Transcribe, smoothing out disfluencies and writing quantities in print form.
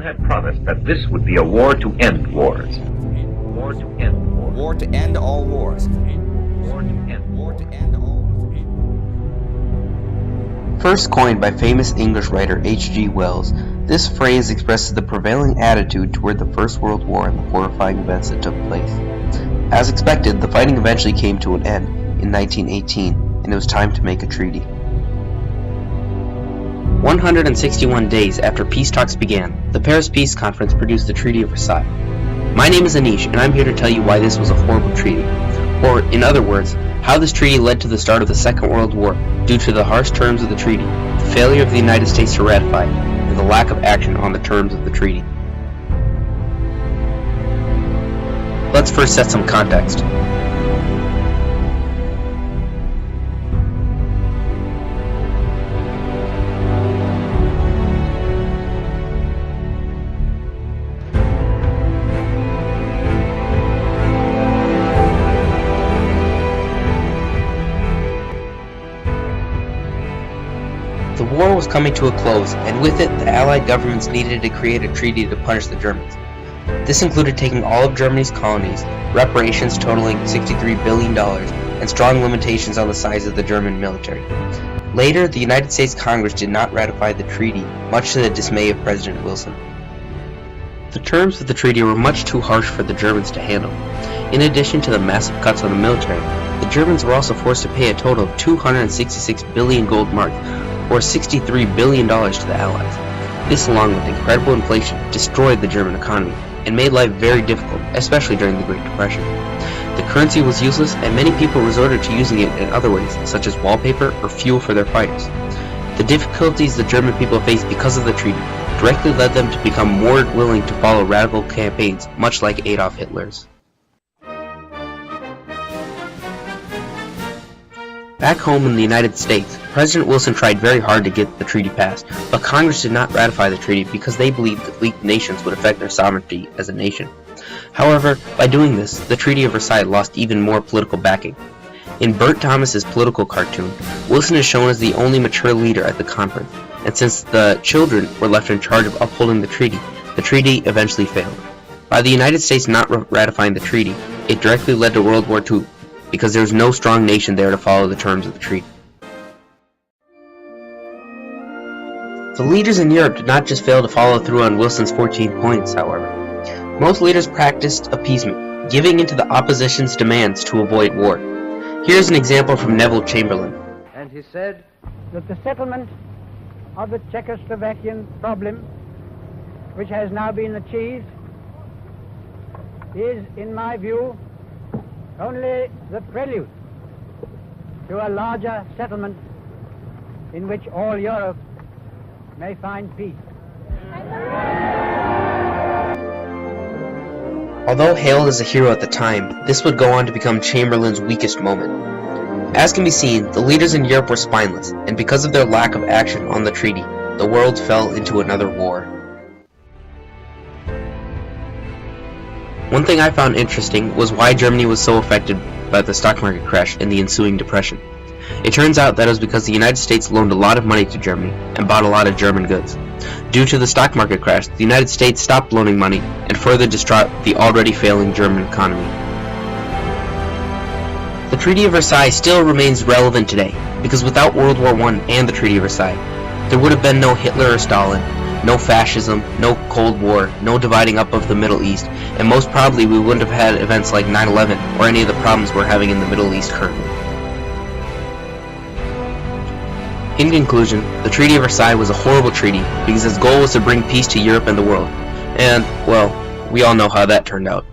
Wilson had promised that this would be a war to end wars. War to end wars. War to end all wars. War to end. War to end all wars. First coined by famous English writer H.G. Wells, this phrase expresses the prevailing attitude toward the First World War and the horrifying events that took place. As expected, the fighting eventually came to an end in 1918, and it was time to make a treaty. 161 days after peace talks began, the Paris Peace Conference produced the Treaty of Versailles. My name is Anish, and I'm here to tell you why this was a horrible treaty. Or, in other words, how this treaty led to the start of the Second World War due to the harsh terms of the treaty, the failure of the United States to ratify it, and the lack of action on the terms of the treaty. Let's first set some context. The war was coming to a close, and with it, the Allied governments needed to create a treaty to punish the Germans. This included taking all of Germany's colonies, reparations totaling $63 billion, and strong limitations on the size of the German military. Later, the United States Congress did not ratify the treaty, much to the dismay of President Wilson. The terms of the treaty were much too harsh for the Germans to handle. In addition to the massive cuts on the military, the Germans were also forced to pay a total of 266 billion gold marks, or $63 billion to the Allies. This, along with incredible inflation, destroyed the German economy and made life very difficult, especially during the Great Depression. The currency was useless, and many people resorted to using it in other ways, such as wallpaper or fuel for their fires. The difficulties the German people faced because of the treaty directly led them to become more willing to follow radical campaigns, much like Adolf Hitler's. Back home in the United States, President Wilson tried very hard to get the treaty passed, but Congress did not ratify the treaty because they believed that weak nations would affect their sovereignty as a nation. However, by doing this, the Treaty of Versailles lost even more political backing. In Bert Thomas's political cartoon, Wilson is shown as the only mature leader at the conference, and since the children were left in charge of upholding the treaty eventually failed. By the United States not ratifying the treaty, it directly led to World War II, because there was no strong nation there to follow the terms of the treaty. The leaders in Europe did not just fail to follow through on Wilson's 14 points, however. Most leaders practiced appeasement, giving in to the opposition's demands to avoid war. Here's an example from Neville Chamberlain. And he said that the settlement of the Czechoslovakian problem, which has now been achieved, is, in my view, only the prelude to a larger settlement in which all Europe may find peace. Although hailed as a hero at the time, this would go on to become Chamberlain's weakest moment. As can be seen, the leaders in Europe were spineless, and because of their lack of action on the treaty, the world fell into another war. One thing I found interesting was why Germany was so affected by the stock market crash and the ensuing depression. It turns out that it was because the United States loaned a lot of money to Germany and bought a lot of German goods. Due to the stock market crash, the United States stopped loaning money and further distraught the already failing German economy. The Treaty of Versailles still remains relevant today, because without World War I and the Treaty of Versailles, there would have been no Hitler or Stalin, no fascism, no Cold War, no dividing up of the Middle East, and most probably we wouldn't have had events like 9/11 or any of the problems we're having in the Middle East currently. In conclusion, the Treaty of Versailles was a horrible treaty because its goal was to bring peace to Europe and the world. And, well, we all know how that turned out.